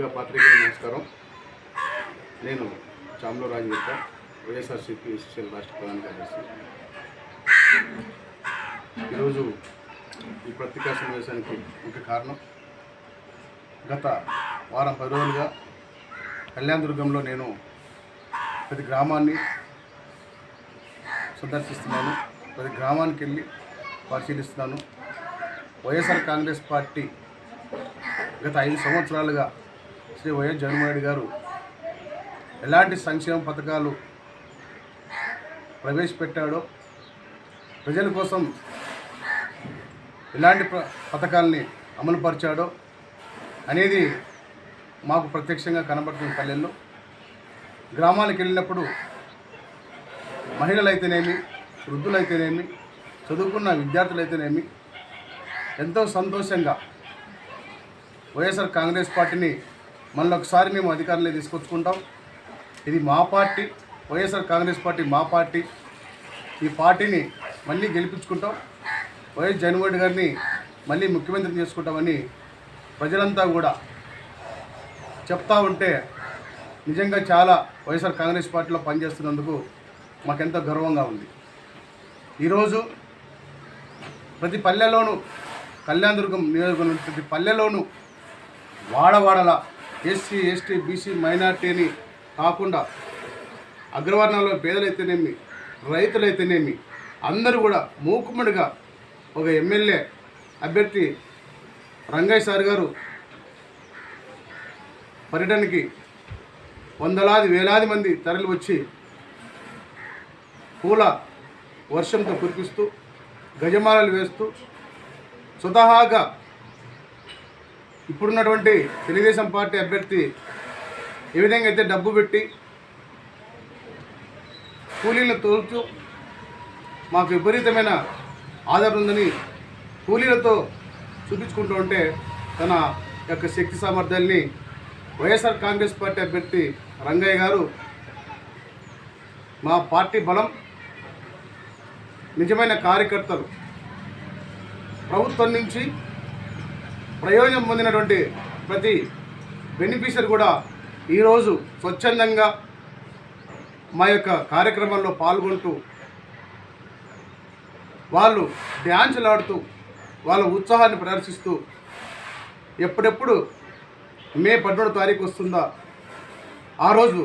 ముందుగా పాత్రికేయులకు నమస్కారం. నేను చామలో రాజగుట్ట, వైఎస్ఆర్సీపీ ఎస్సీఎల్ రాష్ట్ర ప్రధాన కార్యదర్శి. ఈరోజు ఈ పత్రికా సమావేశానికి ముఖ్య కారణం, గత వారం 10 రోజులుగా కళ్యాణదుర్గంలో నేను ప్రతి గ్రామాన్ని సందర్శిస్తున్నాను. ప్రతి గ్రామానికి వెళ్ళి పరిశీలిస్తున్నాను. వైఎస్ఆర్ కాంగ్రెస్ పార్టీ గత 5 సంవత్సరాలుగా శ్రీ వైఎస్ జగన్మోహన్ రెడ్డి గారు ఎలాంటి సంక్షేమ పథకాలు ప్రవేశపెట్టాడో, ప్రజల కోసం ఎలాంటి పథకాలని అమలుపరిచాడో అనేది మాకు ప్రత్యక్షంగా కనబడుతున్న పల్లెల్లో. గ్రామాలకు వెళ్ళినప్పుడు మహిళలైతేనేమి, వృద్ధులైతేనేమి, చదువుకున్న విద్యార్థులైతేనేమి ఎంతో సంతోషంగా వైఎస్ఆర్ కాంగ్రెస్ పార్టీని మళ్ళొకసారి మేము అధికారంలో తీసుకొచ్చుకుంటాం, ఇది మా పార్టీ, వైఎస్ఆర్ కాంగ్రెస్ పార్టీ మా పార్టీ, ఈ పార్టీని మళ్ళీ గెలిపించుకుంటాం, వైఎస్ జగన్మోహన్ రెడ్డి గారిని మళ్ళీ ముఖ్యమంత్రిని చేసుకుంటామని ప్రజలంతా కూడా చెప్తా ఉంటే నిజంగా చాలా వైఎస్ఆర్ కాంగ్రెస్ పార్టీలో పనిచేస్తున్నందుకు మాకెంతో గర్వంగా ఉంది. ఈరోజు ప్రతి పల్లెలోనూ, కళ్యాణదుర్గం నియోజకవర్గం ప్రతి పల్లెలోనూ వాడవాడల ఎస్సీ, ఎస్టీ, బీసీ, మైనార్టీని కాకుండా అగ్రవర్ణాల్లో పేదలైతేనేమి, రైతులైతేనేమి అందరూ కూడా మూకుమ్మడిగా ఒక ఎమ్మెల్యే అభ్యర్థి రంగయ్య సార్ గారు పర్యటనకి వందలాది వేలాది మంది తరలి వచ్చి పూల వర్షంతో కురిపిస్తూ, గజమాలలు వేస్తూ, స్వతహాగా ఇప్పుడున్నటువంటి తెలుగుదేశం పార్టీ అభ్యర్థి ఏ విధంగా అయితే డబ్బు పెట్టి కూలీలను తోలుతూ మాకు విపరీతమైన ఆదరణ ఉందని కూలీలతో చూపించుకుంటూ ఉంటే, తన యొక్క శక్తి సామర్థ్యాల్ని వైఎస్ఆర్ కాంగ్రెస్ పార్టీ అభ్యర్థి రంగయ్య గారు మా పార్టీ బలం, నిజమైన కార్యకర్తలు, ప్రభుత్వం నుంచి ప్రయోజనం పొందినటువంటి ప్రతి బెనిఫిషియరీ కూడా ఈరోజు స్వచ్ఛందంగా మా యొక్క కార్యక్రమాల్లో పాల్గొంటూ, వాళ్ళు డ్యాన్సులు ఆడుతూ, వాళ్ళ ఉత్సాహాన్ని ప్రదర్శిస్తూ, ఎప్పుడెప్పుడు మే 17వ తారీఖు వస్తుందా ఆ రోజు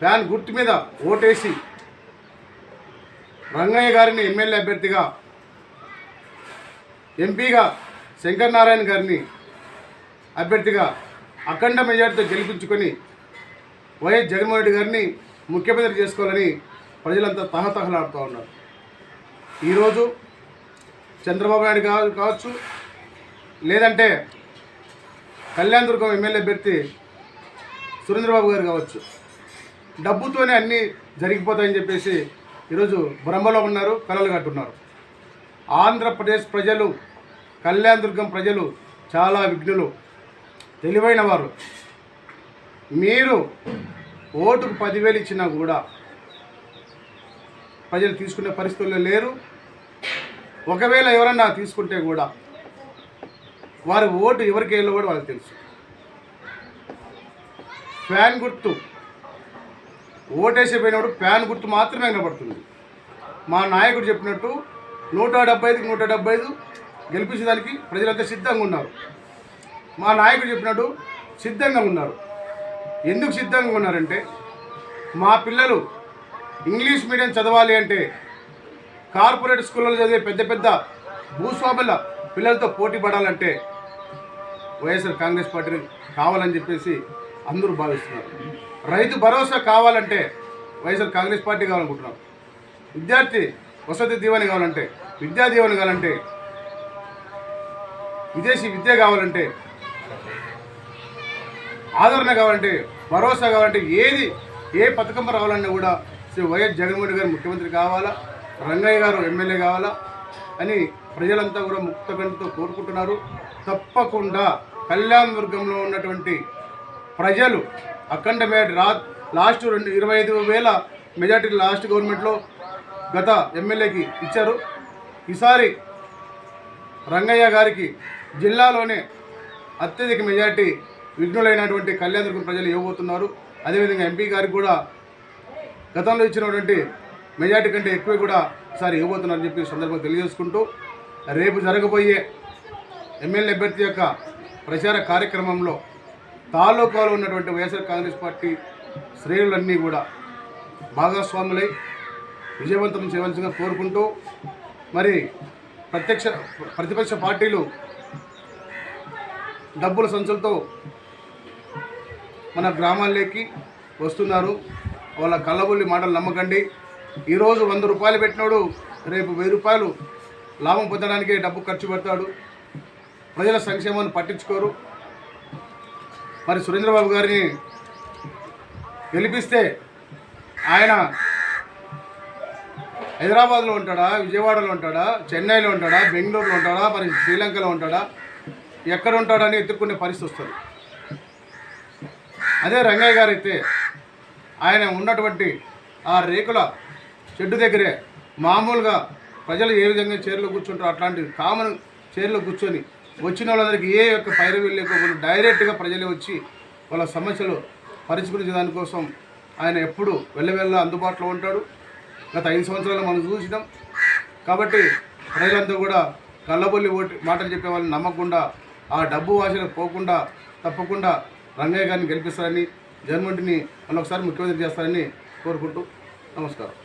ఫ్యాన్ గుర్తు మీద ఓటేసి రంగయ్య గారిని ఎమ్మెల్యే అభ్యర్థిగా, ఎంపీగా శంకర్ నారాయణ గారిని అభ్యర్థిగా అఖండ మెజార్టీతో గెలిపించుకొని వైఎస్ జగన్మోహన్ రెడ్డి గారిని ముఖ్యమంత్రి చేసుకోవాలని ప్రజలంతా తహతహలాడుతూ ఉన్నారు. ఈరోజు చంద్రబాబు నాయుడు గారు కావచ్చు, లేదంటే కళ్యాణదుర్గం ఎమ్మెల్యే అభ్యర్థి సురేంద్రబాబు గారు కావచ్చు, డబ్బుతోనే అన్నీ జరిగిపోతాయని చెప్పేసి ఈరోజు భ్రమలో ఉన్నారు, కలలు కట్టున్నారు. ఆంధ్రప్రదేశ్ ప్రజలు, కళ్యాణదుర్గం ప్రజలు చాలా విఘ్నులు, తెలివైన వారు. మీరు ఓటుకు 10,000 ఇచ్చినా కూడా ప్రజలు తీసుకునే పరిస్థితుల్లో లేరు. ఒకవేళ ఎవరన్నా తీసుకుంటే కూడా వారి ఓటు ఎవరికి వెళ్ళో కూడా వాళ్ళకి తెలుసు. ఫ్యాన్ గుర్తు ఓటేసిపోయినప్పుడు ఫ్యాన్ గుర్తు మాత్రమే కనబడుతుంది. మా నాయకుడు చెప్పినట్టు 175కి 175 గెలిపించడానికి ప్రజలంతా సిద్ధంగా ఉన్నారు. మా నాయకుడు చెప్పినట్టు సిద్ధంగా ఉన్నారు. ఎందుకు సిద్ధంగా ఉన్నారంటే, మా పిల్లలు ఇంగ్లీష్ మీడియం చదవాలి అంటే కార్పొరేట్ స్కూళ్ళలో చదివే పెద్ద పెద్ద భూస్వాముల పిల్లలతో పోటీ పడాలంటే వైఎస్ఆర్ కాంగ్రెస్ పార్టీ కావాలని చెప్పేసి అందరూ భావిస్తున్నారు. రైతు భరోసా కావాలంటే వైఎస్ఆర్ కాంగ్రెస్ పార్టీ కావాలనుకుంటున్నారు. విద్యార్థి వసతి దీవెన కావాలంటే, విద్యా దీవెన కావాలంటే, విదేశీ విద్య కావాలంటే, ఆదరణ కావాలంటే, భరోసా కావాలంటే, ఏ పథకం రావాలన్నా కూడా శ్రీ వైఎస్ జగన్మోహన్ గారు ముఖ్యమంత్రి కావాలా, రంగయ్య గారు ఎమ్మెల్యే కావాలా అని ప్రజలంతా కూడా ముక్తకంఠతో కోరుకుంటున్నారు. తప్పకుండా కళ్యాణదుర్గంలో ఉన్నటువంటి ప్రజలు అఖండ లాస్ట్ 25,000 మెజార్టీ లాస్ట్ గవర్నమెంట్లో గత ఎమ్మెల్యేకి ఇచ్చారు. ఈసారి రంగయ్య గారికి జిల్లాలోనే అత్యధిక మెజార్టీ విఘ్నులైనటువంటి కళ్యాణదుర్గం ప్రజలు ఇవ్వబోతున్నారు. అదేవిధంగా ఎంపీ గారికి కూడా గతంలో ఇచ్చినటువంటి మెజార్టీ కంటే ఎక్కువ కూడా ఈసారి ఇవ్వబోతున్నారని చెప్పి సందర్భంగా తెలియజేసుకుంటూ, రేపు జరగబోయే ఎమ్మెల్యే అభ్యర్థి యొక్క ప్రచార కార్యక్రమంలో తాలూకాలో ఉన్నటువంటి వైఎస్ఆర్ కాంగ్రెస్ పార్టీ శ్రేణులన్నీ కూడా భాగస్వాములై విజయవంతం చేయవలసిందిగా కోరుకుంటూ, మరి ప్రతిపక్ష పార్టీలు డబ్బుల సంచులతో మన గ్రామాల్లోకి వస్తున్నారు. వాళ్ళ కళ్ళబొల్లి మాటలు నమ్మకండి. ఈరోజు 100 రూపాయలు పెట్టినోడు రేపు 1000 రూపాయలు లాభం పొందడానికే డబ్బు ఖర్చు పెడతాడు. ప్రజల సంక్షేమాన్ని పట్టించుకోరు. మరి సురేంద్రబాబు గారిని గెలిపిస్తే ఆయన హైదరాబాద్లో ఉంటాడా, విజయవాడలో ఉంటాడా, చెన్నైలో ఉంటాడా, బెంగళూరులో ఉంటాడా, మరి శ్రీలంకలో ఉంటాడా, ఎక్కడ ఉంటాడని ఎత్తుక్కునే పరిస్థితి వస్తుంది. అదే రంగయ్య గారు అయితే ఆయన ఉన్నటువంటి ఆ రేకుల చెట్టు దగ్గరే మామూలుగా ప్రజలు ఏ విధంగా చైర్లో కూర్చుంటారో అట్లాంటి కామన్ చైర్లో కూర్చొని వచ్చిన వాళ్ళందరికీ ఏ యొక్క పైరవీ లేకుండా డైరెక్ట్గా ప్రజలే వచ్చి వాళ్ళ సమస్యలు పరిష్కరించే దానికోసం ఆయన ఎప్పుడు వెళ్ళ అందుబాటులో ఉంటాడు. గత 5 సంవత్సరాలు మనం చూసినాం. కాబట్టి ప్రజలంతా కూడా కళ్ళబొల్లి మాటలు చెప్పే వాళ్ళని నమ్మకుండా ఆ డబ్బు వాసనకు పోకుండా తప్పకుండా రంగయ్య గారిని గెలిపిస్తారని, జగన్మోహన్ రెడ్డిని మళ్ళొకసారి ముఖ్యమంత్రి చేస్తారని కోరుకుంటూ నమస్కారం.